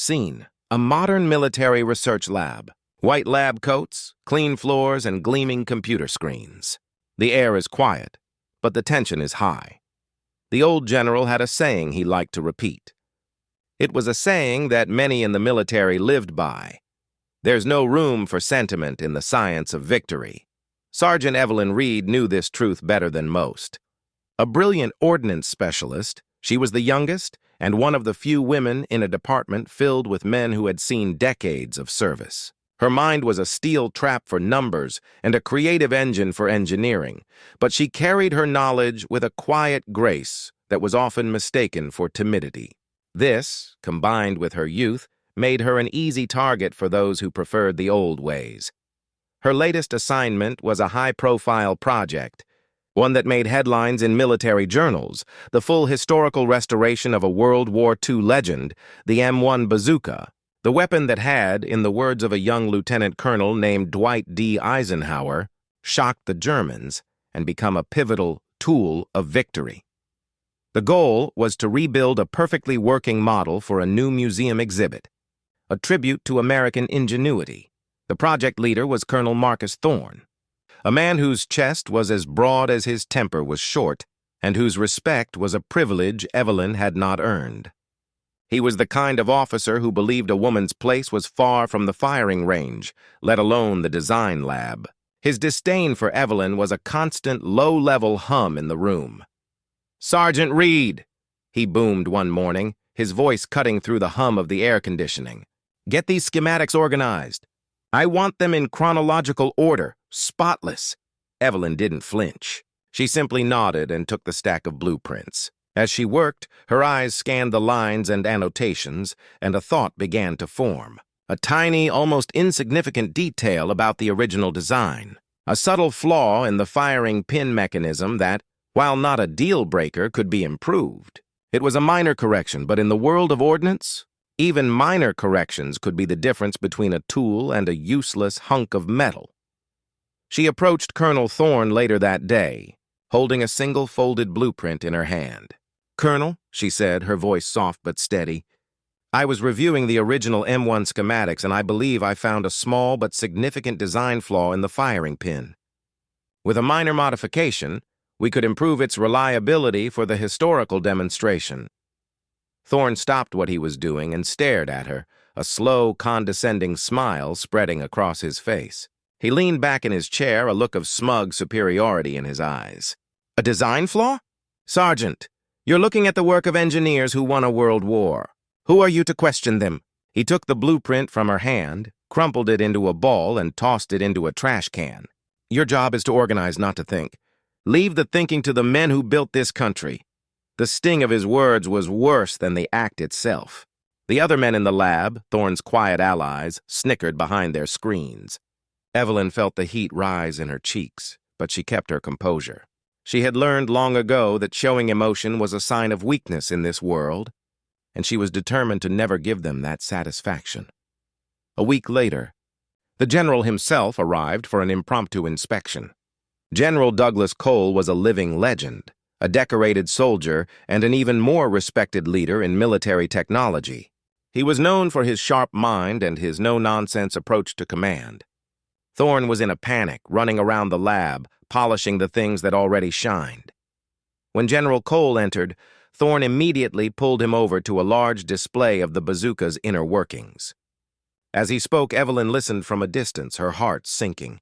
scene: a modern military research lab. White lab coats, clean floors, and gleaming computer screens. The air is quiet, but the tension is high. The old general had a saying he liked to repeat. It was a saying that many in the military lived by. There's no room for sentiment in the science of victory. Sergeant Evelyn Reed knew this truth better than most. A brilliant ordnance specialist, she was the youngest and one of the few women in a department filled with men who had seen decades of service. Her mind was a steel trap for numbers and a creative engine for engineering, but she carried her knowledge with a quiet grace that was often mistaken for timidity. This, combined with her youth, made her an easy target for those who preferred the old ways. Her latest assignment was a high-profile project, one that made headlines in military journals: the full historical restoration of a World War II legend, the M1 Bazooka, the weapon that had, in the words of a young lieutenant colonel named Dwight D. Eisenhower, shocked the Germans and become a pivotal tool of victory. The goal was to rebuild a perfectly working model for a new museum exhibit, a tribute to American ingenuity. The project leader was Colonel Marcus Thorne, a man whose chest was as broad as his temper was short, and whose respect was a privilege Evelyn had not earned. He was the kind of officer who believed a woman's place was far from the firing range, let alone the design lab. His disdain for Evelyn was a constant low-level hum in the room. "Sergeant Reed," he boomed one morning, his voice cutting through the hum of the air conditioning. "Get these schematics organized. I want them in chronological order, spotless." Evelyn didn't flinch. She simply nodded and took the stack of blueprints. As she worked, her eyes scanned the lines and annotations, and a thought began to form. A tiny, almost insignificant detail about the original design. A subtle flaw in the firing pin mechanism that, while not a deal-breaker, could be improved. It was a minor correction, but in the world of ordnance, even minor corrections could be the difference between a tool and a useless hunk of metal. She approached Colonel Thorne later that day, holding a single folded blueprint in her hand. "Colonel," she said, her voice soft but steady, "I was reviewing the original M1 schematics, and I believe I found a small but significant design flaw in the firing pin. With a minor modification, we could improve its reliability for the historical demonstration." Thorne stopped what he was doing and stared at her, a slow, condescending smile spreading across his face. He leaned back in his chair, a look of smug superiority in his eyes. "A design flaw? Sergeant, you're looking at the work of engineers who won a world war. Who are you to question them?" He took the blueprint from her hand, crumpled it into a ball, and tossed it into a trash can. "Your job is to organize, not to think. Leave the thinking to the men who built this country." The sting of his words was worse than the act itself. The other men in the lab, Thorne's quiet allies, snickered behind their screens. Evelyn felt the heat rise in her cheeks, but she kept her composure. She had learned long ago that showing emotion was a sign of weakness in this world, and she was determined to never give them that satisfaction. A week later, the general himself arrived for an impromptu inspection. General Douglas Cole was a living legend, a decorated soldier, and an even more respected leader in military technology. He was known for his sharp mind and his no-nonsense approach to command. Thorne was in a panic, running around the lab, polishing the things that already shined. When General Cole entered, Thorne immediately pulled him over to a large display of the bazooka's inner workings. As he spoke, Evelyn listened from a distance, her heart sinking.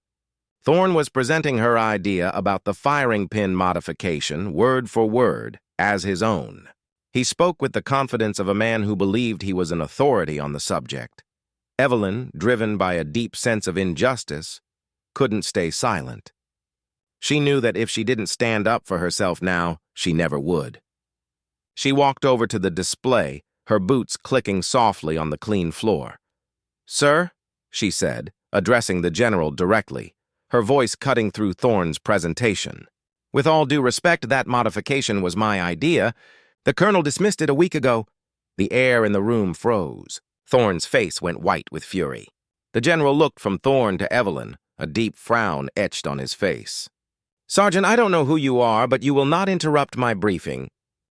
Thorne was presenting her idea about the firing pin modification, word for word, as his own. He spoke with the confidence of a man who believed he was an authority on the subject. Evelyn, driven by a deep sense of injustice, couldn't stay silent. She knew that if she didn't stand up for herself now, she never would. She walked over to the display, her boots clicking softly on the clean floor. "Sir," she said, addressing the general directly, her voice cutting through Thorne's presentation. "With all due respect, that modification was my idea. The colonel dismissed it a week ago." The air in the room froze. Thorne's face went white with fury. The general looked from Thorne to Evelyn, a deep frown etched on his face. "Sergeant, I don't know who you are, but you will not interrupt my briefing."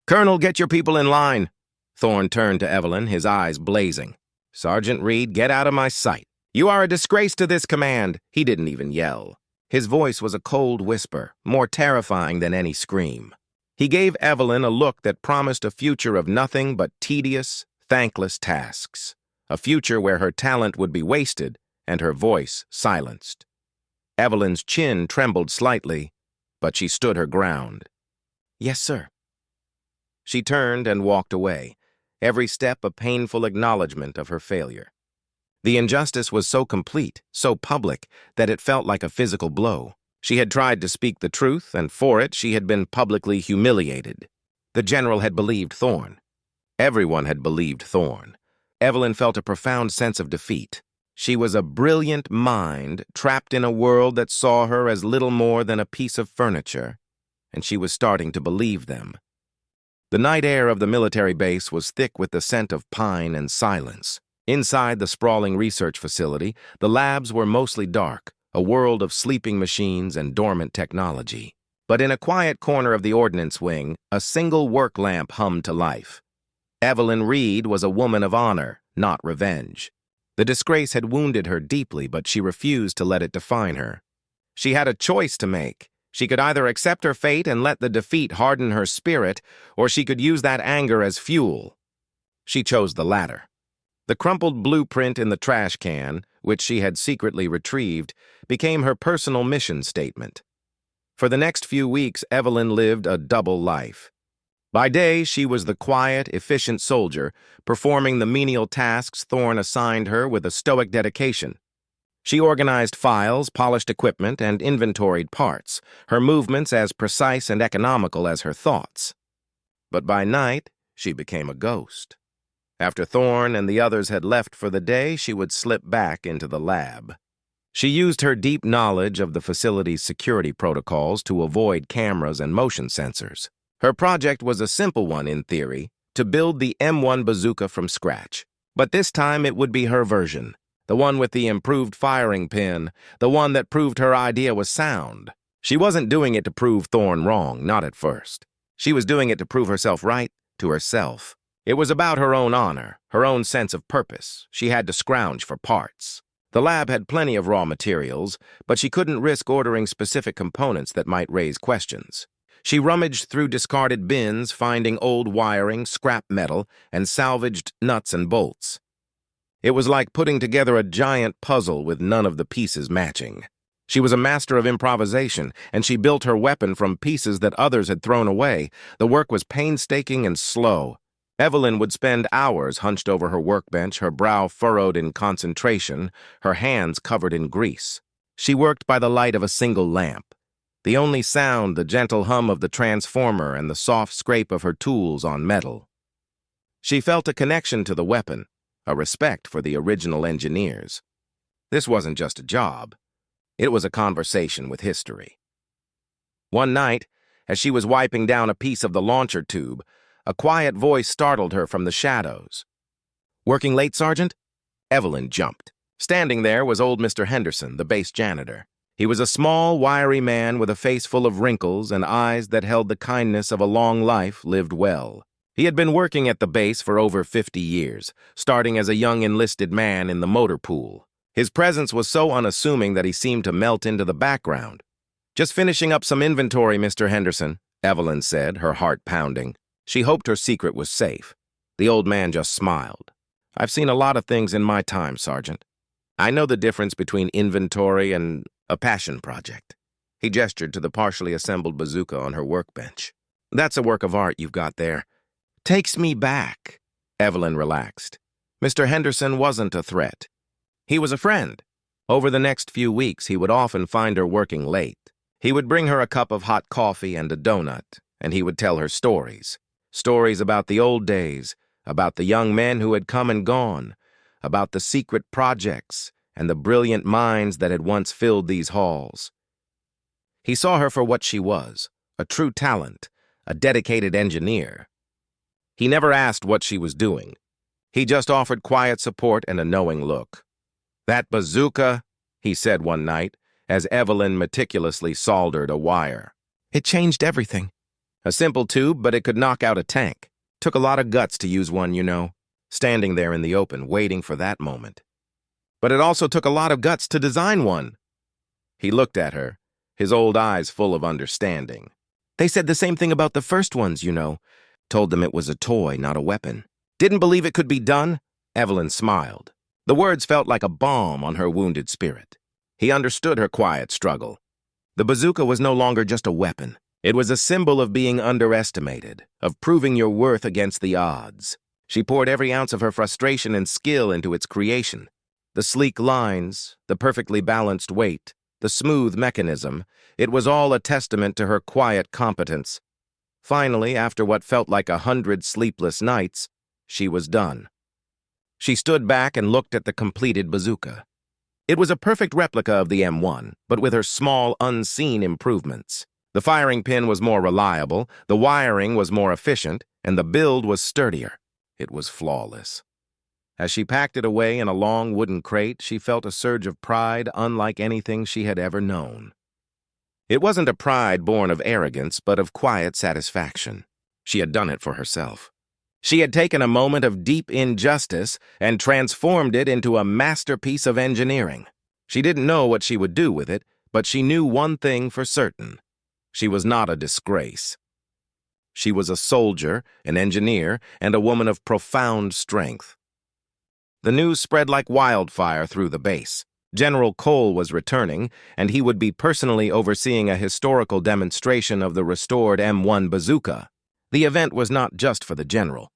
"Colonel, get your people in line." Thorne turned to Evelyn, his eyes blazing. "Sergeant Reed, get out of my sight. You are a disgrace to this command." He didn't even yell. His voice was a cold whisper, more terrifying than any scream. He gave Evelyn a look that promised a future of nothing but tedious, thankless tasks. A future where her talent would be wasted and her voice silenced. Evelyn's chin trembled slightly, but she stood her ground. "Yes, sir." She turned and walked away, every step a painful acknowledgement of her failure. The injustice was so complete, so public, that it felt like a physical blow. She had tried to speak the truth, and for it she had been publicly humiliated. The general had believed Thorne. Everyone had believed Thorne. Evelyn felt a profound sense of defeat. She was a brilliant mind trapped in a world that saw her as little more than a piece of furniture, and she was starting to believe them. The night air of the military base was thick with the scent of pine and silence. Inside the sprawling research facility, the labs were mostly dark, a world of sleeping machines and dormant technology. But in a quiet corner of the ordnance wing, a single work lamp hummed to life. Evelyn Reed was a woman of honor, not revenge. The disgrace had wounded her deeply, but she refused to let it define her. She had a choice to make. She could either accept her fate and let the defeat harden her spirit, or she could use that anger as fuel. She chose the latter. The crumpled blueprint in the trash can, which she had secretly retrieved, became her personal mission statement. For the next few weeks, Evelyn lived a double life. By day, she was the quiet, efficient soldier, performing the menial tasks Thorne assigned her with a stoic dedication. She organized files, polished equipment, and inventoried parts, her movements as precise and economical as her thoughts. But by night, she became a ghost. After Thorne and the others had left for the day, she would slip back into the lab. She used her deep knowledge of the facility's security protocols to avoid cameras and motion sensors. Her project was a simple one in theory, to build the M1 Bazooka from scratch. But this time it would be her version, the one with the improved firing pin, the one that proved her idea was sound. She wasn't doing it to prove Thorne wrong, not at first. She was doing it to prove herself right to herself. It was about her own honor, her own sense of purpose. She had to scrounge for parts. The lab had plenty of raw materials, but she couldn't risk ordering specific components that might raise questions. She rummaged through discarded bins, finding old wiring, scrap metal, and salvaged nuts and bolts. It was like putting together a giant puzzle with none of the pieces matching. She was a master of improvisation, and she built her weapon from pieces that others had thrown away. The work was painstaking and slow. Evelyn would spend hours hunched over her workbench, her brow furrowed in concentration, her hands covered in grease. She worked by the light of a single lamp. The only sound, the gentle hum of the transformer and the soft scrape of her tools on metal. She felt a connection to the weapon, a respect for the original engineers. This wasn't just a job. It was a conversation with history. One night, as she was wiping down a piece of the launcher tube, a quiet voice startled her from the shadows. "Working late, Sergeant?" Evelyn jumped. Standing there was old Mr. Henderson, the base janitor. He was a small, wiry man with a face full of wrinkles and eyes that held the kindness of a long life lived well. He had been working at the base for over 50 years, starting as a young enlisted man in the motor pool. His presence was so unassuming that he seemed to melt into the background. "Just finishing up some inventory, Mr. Henderson," Evelyn said, her heart pounding. She hoped her secret was safe. The old man just smiled. "I've seen a lot of things in my time, Sergeant. I know the difference between inventory and a passion project." He gestured to the partially assembled bazooka on her workbench. "That's a work of art you've got there." "Takes me back." Evelyn relaxed. Mr. Henderson wasn't a threat. He was a friend. Over the next few weeks, he would often find her working late. He would bring her a cup of hot coffee and a donut, and he would tell her stories. Stories about the old days, about the young men who had come and gone, about the secret projects and the brilliant minds that had once filled these halls. He saw her for what she was, a true talent, a dedicated engineer. He never asked what she was doing. He just offered quiet support and a knowing look. "That bazooka," he said one night, as Evelyn meticulously soldered a wire. "It changed everything." "A simple tube, but it could knock out a tank. Took a lot of guts to use one, you know." standing there in the open, waiting for that moment. But it also took a lot of guts to design one. He looked at her, his old eyes full of understanding. They said the same thing about the first ones, you know. Told them it was a toy, not a weapon. Didn't believe it could be done? Evelyn smiled. The words felt like a balm on her wounded spirit. He understood her quiet struggle. The bazooka was no longer just a weapon. It was a symbol of being underestimated, of proving your worth against the odds. She poured every ounce of her frustration and skill into its creation. The sleek lines, the perfectly balanced weight, the smooth mechanism, it was all a testament to her quiet competence. Finally, after what felt like 100 sleepless nights, she was done. She stood back and looked at the completed bazooka. It was a perfect replica of the M1, but with her small, unseen improvements. The firing pin was more reliable, the wiring was more efficient, and the build was sturdier. It was flawless. As she packed it away in a long wooden crate, she felt a surge of pride unlike anything she had ever known. It wasn't a pride born of arrogance, but of quiet satisfaction. She had done it for herself. She had taken a moment of deep injustice and transformed it into a masterpiece of engineering. She didn't know what she would do with it, but she knew one thing for certain. She was not a disgrace. She was a soldier, an engineer, and a woman of profound strength. The news spread like wildfire through the base. General Cole was returning, and he would be personally overseeing a historical demonstration of the restored M1 bazooka. The event was not just for the general.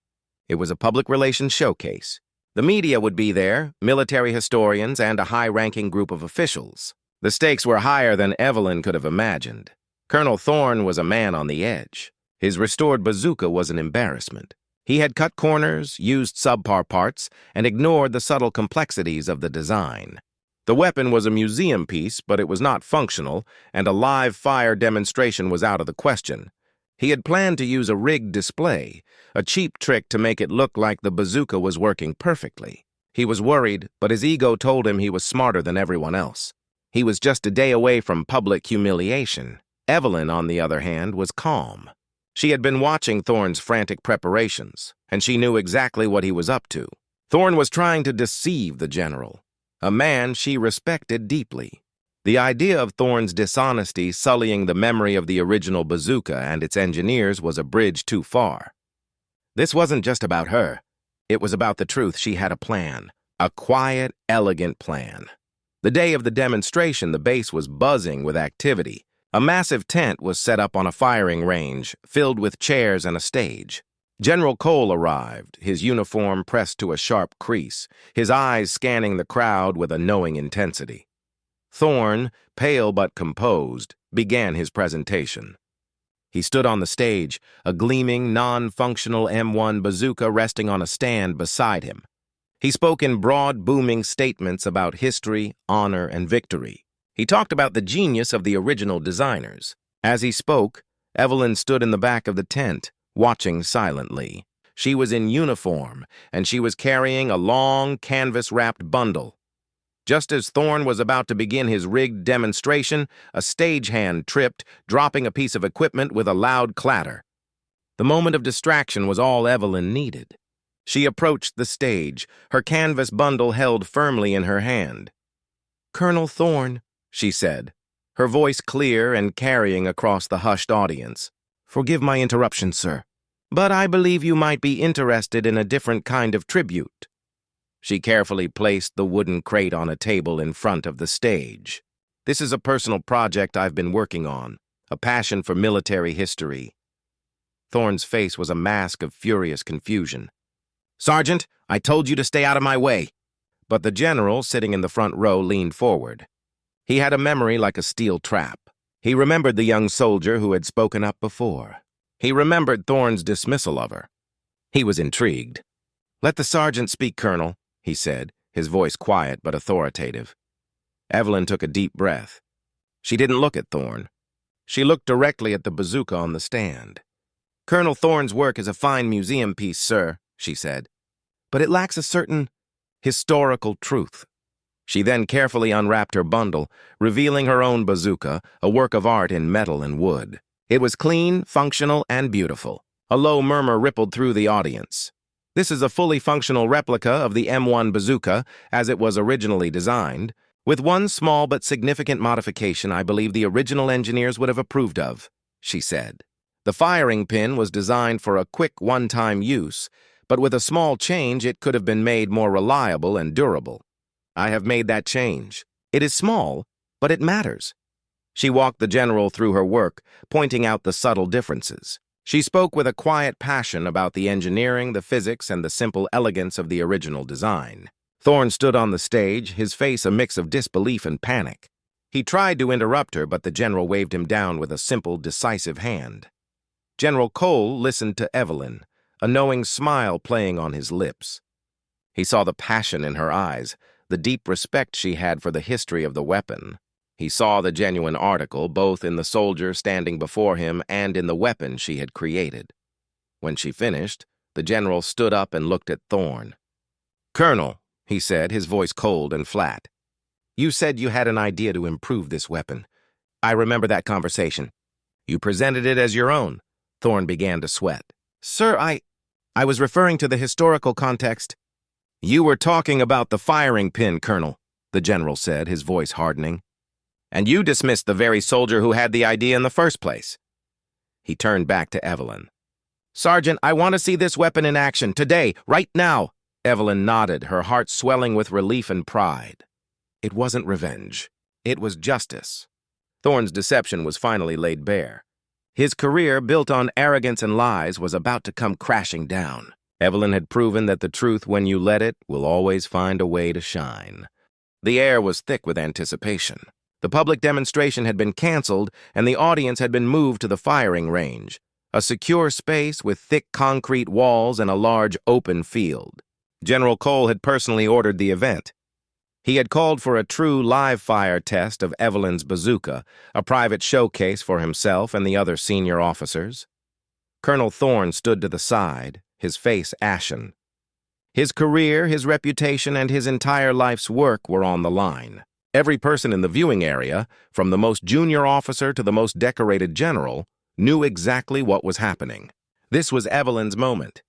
It was a public relations showcase. The media would be there, military historians, and a high-ranking group of officials. The stakes were higher than Evelyn could have imagined. Colonel Thorne was a man on the edge. His restored bazooka was an embarrassment. He had cut corners, used subpar parts, and ignored the subtle complexities of the design. The weapon was a museum piece, but it was not functional, and a live fire demonstration was out of the question. He had planned to use a rigged display, a cheap trick to make it look like the bazooka was working perfectly. He was worried, but his ego told him he was smarter than everyone else. He was just a day away from public humiliation. Evelyn, on the other hand, was calm. She had been watching Thorne's frantic preparations, and she knew exactly what he was up to. Thorne was trying to deceive the general, a man she respected deeply. The idea of Thorne's dishonesty sullying the memory of the original bazooka and its engineers was a bridge too far. This wasn't just about her. It was about the truth. She had a plan, a quiet, elegant plan. The day of the demonstration, the base was buzzing with activity. A massive tent was set up on a firing range, filled with chairs and a stage. General Cole arrived, his uniform pressed to a sharp crease, his eyes scanning the crowd with a knowing intensity. Thorne, pale but composed, began his presentation. He stood on the stage, a gleaming, non-functional M1 bazooka resting on a stand beside him. He spoke in broad, booming statements about history, honor, and victory. He talked about the genius of the original designers. As he spoke, Evelyn stood in the back of the tent, watching silently. She was in uniform, and she was carrying a long, canvas-wrapped bundle. Just as Thorne was about to begin his rigged demonstration, a stagehand tripped, dropping a piece of equipment with a loud clatter. The moment of distraction was all Evelyn needed. She approached the stage, her canvas bundle held firmly in her hand. "Colonel Thorne," she said, her voice clear and carrying across the hushed audience. "Forgive my interruption, sir, but I believe you might be interested in a different kind of tribute." She carefully placed the wooden crate on a table in front of the stage. "This is a personal project I've been working on, a passion for military history." Thorne's face was a mask of furious confusion. "Sergeant, I told you to stay out of my way." But the general, sitting in the front row, leaned forward. He had a memory like a steel trap. He remembered the young soldier who had spoken up before. He remembered Thorne's dismissal of her. He was intrigued. "Let the sergeant speak, Colonel," he said, his voice quiet but authoritative. Evelyn took a deep breath. She didn't look at Thorne. She looked directly at the bazooka on the stand. "Colonel Thorne's work is a fine museum piece, sir," she said, "but it lacks a certain historical truth." She then carefully unwrapped her bundle, revealing her own bazooka, a work of art in metal and wood. It was clean, functional, and beautiful. A low murmur rippled through the audience. This is a fully functional replica of the M1 Bazooka as it was originally designed, with one small but significant modification I believe the original engineers would have approved of, she said. The firing pin was designed for a quick one-time use, but with a small change it could have been made more reliable and durable. I have made that change. It is small, but it matters. She walked the general through her work, pointing out the subtle differences. She spoke with a quiet passion about the engineering, the physics, and the simple elegance of the original design. Thorne stood on the stage, his face a mix of disbelief and panic. He tried to interrupt her, but the general waved him down with a simple, decisive hand. General Cole listened to Evelyn, a knowing smile playing on his lips. He saw the passion in her eyes, the deep respect she had for the history of the weapon. He saw the genuine article, both in the soldier standing before him and in the weapon she had created. When she finished, the general stood up and looked at Thorne. "Colonel," he said, his voice cold and flat, "you said you had an idea to improve this weapon. I remember that conversation. You presented it as your own." Thorne began to sweat. "Sir, I was referring to the historical context." "You were talking about the firing pin, Colonel," the general said, his voice hardening. "And you dismissed the very soldier who had the idea in the first place." He turned back to Evelyn. "Sergeant, I want to see this weapon in action, today, right now." Evelyn nodded, her heart swelling with relief and pride. It wasn't revenge. It was justice. Thorne's deception was finally laid bare. His career, built on arrogance and lies, was about to come crashing down. Evelyn had proven that the truth, when you let it, will always find a way to shine. The air was thick with anticipation. The public demonstration had been canceled, and the audience had been moved to the firing range, a secure space with thick concrete walls and a large open field. General Cole had personally ordered the event. He had called for a true live-fire test of Evelyn's bazooka, a private showcase for himself and the other senior officers. Colonel Thorne stood to the side, his face ashen. His career, his reputation, and his entire life's work were on the line. Every person in the viewing area, from the most junior officer to the most decorated general, knew exactly what was happening. This was Evelyn's moment.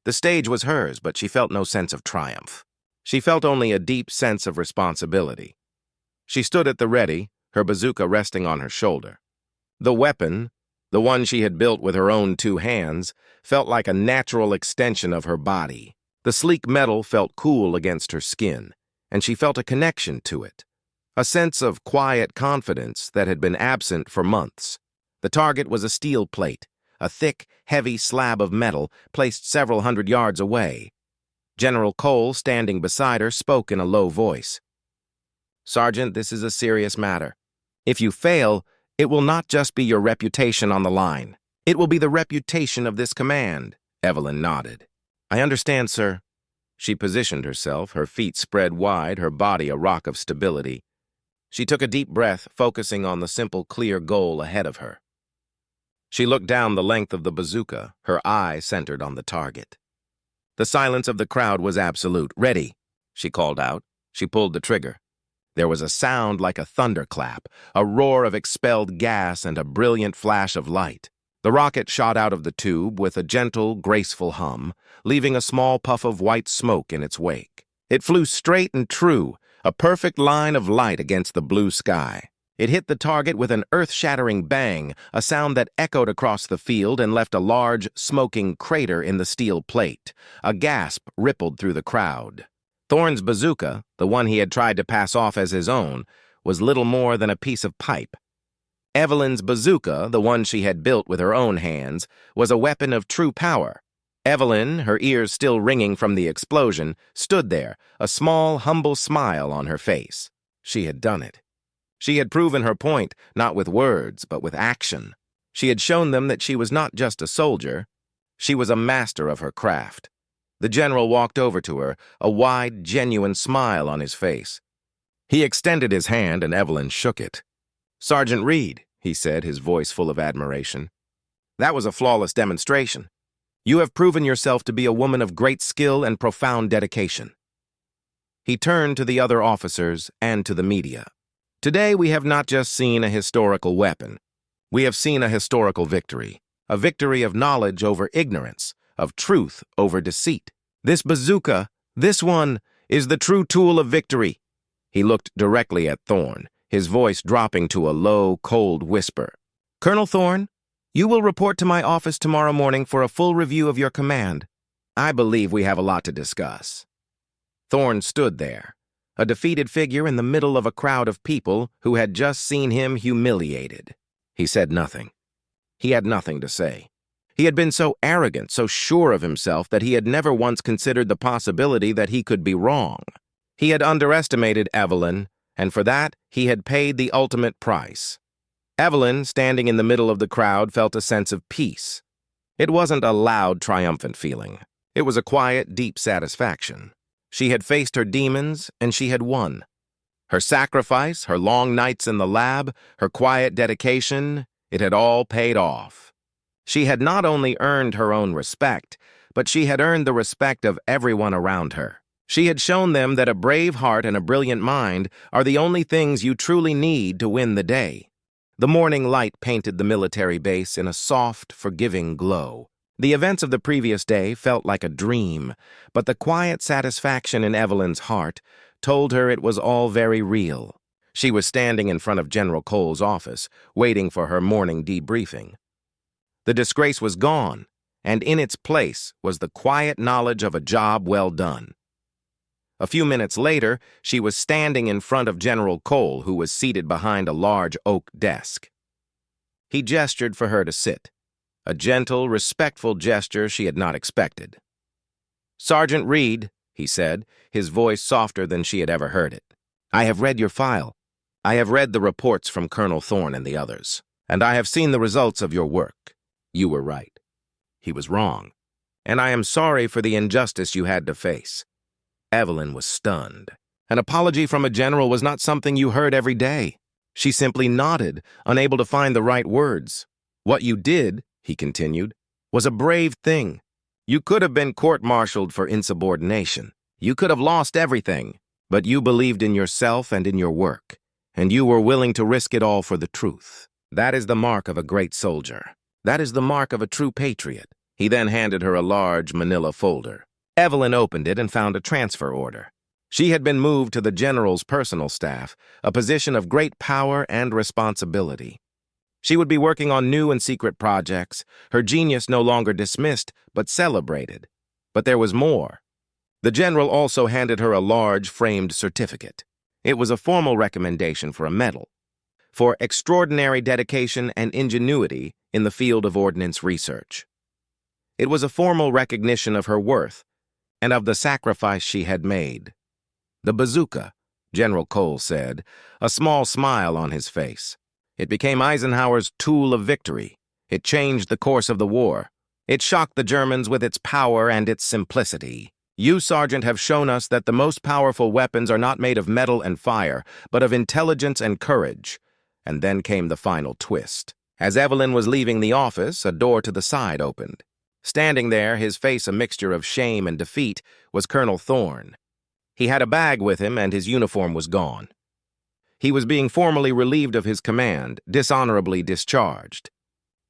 The stage was hers, but she felt no sense of triumph. She felt only a deep sense of responsibility. She stood at the ready, her bazooka resting on her shoulder. The weapon, the one she had built with her own 2 hands, felt like a natural extension of her body. The sleek metal felt cool against her skin, and she felt a connection to it, a sense of quiet confidence that had been absent for months. The target was a steel plate, a thick, heavy slab of metal placed several hundred yards away. General Cole, standing beside her, spoke in a low voice. "Sergeant, this is a serious matter. If you fail, it will not just be your reputation on the line. It will be the reputation of this command." Evelyn nodded. "I understand, sir." She positioned herself, her feet spread wide, her body a rock of stability. She took a deep breath, focusing on the simple, clear goal ahead of her. She looked down the length of the bazooka, her eye centered on the target. The silence of the crowd was absolute. "Ready," she called out. She pulled the trigger. There was a sound like a thunderclap, a roar of expelled gas and a brilliant flash of light. The rocket shot out of the tube with a gentle, graceful hum, leaving a small puff of white smoke in its wake. It flew straight and true, a perfect line of light against the blue sky. It hit the target with an earth-shattering bang, a sound that echoed across the field and left a large, smoking crater in the steel plate. A gasp rippled through the crowd. Thorne's bazooka, the one he had tried to pass off as his own, was little more than a piece of pipe. Evelyn's bazooka, the one she had built with her own hands, was a weapon of true power. Evelyn, her ears still ringing from the explosion, stood there, a small, humble smile on her face. She had done it. She had proven her point, not with words, but with action. She had shown them that she was not just a soldier. She was a master of her craft. The general walked over to her, a wide, genuine smile on his face. He extended his hand, and Evelyn shook it. "Sergeant Reed," he said, his voice full of admiration, "that was a flawless demonstration. You have proven yourself to be a woman of great skill and profound dedication." He turned to the other officers and to the media. "Today we have not just seen a historical weapon. We have seen a historical victory, a victory of knowledge over ignorance, of truth over deceit. This bazooka, this one, is the true tool of victory." He looked directly at Thorne, his voice dropping to a low, cold whisper. "Colonel Thorne, you will report to my office tomorrow morning for a full review of your command. I believe we have a lot to discuss." Thorne stood there, a defeated figure in the middle of a crowd of people who had just seen him humiliated. He said nothing. He had nothing to say. He had been so arrogant, so sure of himself that he had never once considered the possibility that he could be wrong. He had underestimated Evelyn, and for that he had paid the ultimate price. Evelyn, standing in the middle of the crowd, felt a sense of peace. It wasn't a loud, triumphant feeling. It was a quiet, deep satisfaction. She had faced her demons, and she had won. Her sacrifice, her long nights in the lab, her quiet dedication, it had all paid off. She had not only earned her own respect, but she had earned the respect of everyone around her. She had shown them that a brave heart and a brilliant mind are the only things you truly need to win the day. The morning light painted the military base in a soft, forgiving glow. The events of the previous day felt like a dream, but the quiet satisfaction in Evelyn's heart told her it was all very real. She was standing in front of General Cole's office, waiting for her morning debriefing. The disgrace was gone, and in its place was the quiet knowledge of a job well done. A few minutes later, she was standing in front of General Cole, who was seated behind a large oak desk. He gestured for her to sit, a gentle, respectful gesture she had not expected. "Sergeant Reed," he said, his voice softer than she had ever heard it, "I have read your file. I have read the reports from Colonel Thorne and the others, and I have seen the results of your work. You were right. He was wrong, and I am sorry for the injustice you had to face." Evelyn was stunned. An apology from a general was not something you heard every day. She simply nodded, unable to find the right words. "What you did," he continued, "was a brave thing. You could have been court-martialed for insubordination. You could have lost everything, but you believed in yourself and in your work, and you were willing to risk it all for the truth. That is the mark of a great soldier. That is the mark of a true patriot." He then handed her a large manila folder. Evelyn opened it and found a transfer order. She had been moved to the general's personal staff, a position of great power and responsibility. She would be working on new and secret projects, her genius no longer dismissed, but celebrated. But there was more. The general also handed her a large framed certificate. It was a formal recommendation for a medal, for extraordinary dedication and ingenuity in the field of ordnance research. It was a formal recognition of her worth and of the sacrifice she had made. "The bazooka," General Cole said, a small smile on his face. "It became Eisenhower's tool of victory. It changed the course of the war. It shocked the Germans with its power and its simplicity. You, Sergeant, have shown us that the most powerful weapons are not made of metal and fire, but of intelligence and courage." And then came the final twist. As Evelyn was leaving the office, a door to the side opened. Standing there, his face a mixture of shame and defeat, was Colonel Thorne. He had a bag with him, and his uniform was gone. He was being formally relieved of his command, dishonorably discharged.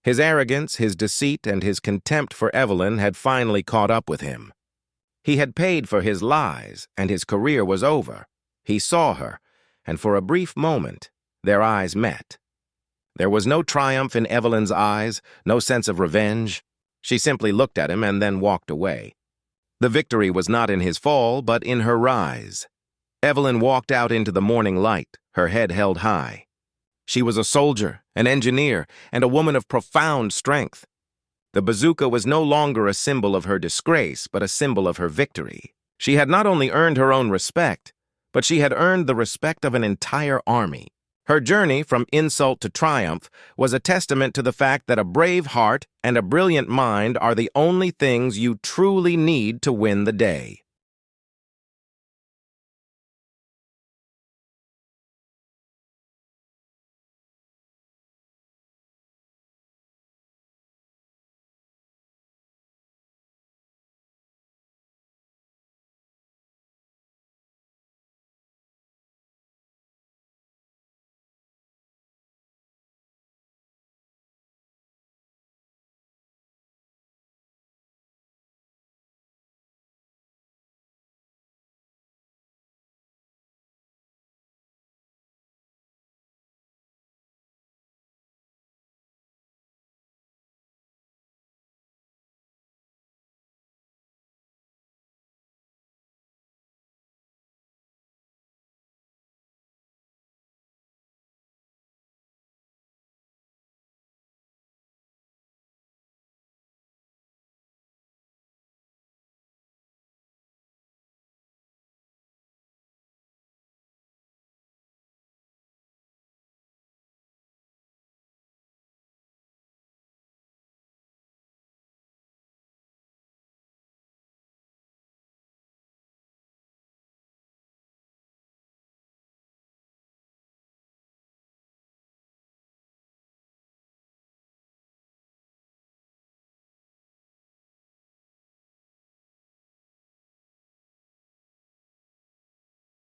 His arrogance, his deceit, and his contempt for Evelyn had finally caught up with him. He had paid for his lies, and his career was over. He saw her, and for a brief moment, their eyes met. There was no triumph in Evelyn's eyes, no sense of revenge. She simply looked at him and then walked away. The victory was not in his fall, but in her rise. Evelyn walked out into the morning light, her head held high. She was a soldier, an engineer, and a woman of profound strength. The bazooka was no longer a symbol of her disgrace, but a symbol of her victory. She had not only earned her own respect, but she had earned the respect of an entire army. Her journey from insult to triumph was a testament to the fact that a brave heart and a brilliant mind are the only things you truly need to win the day.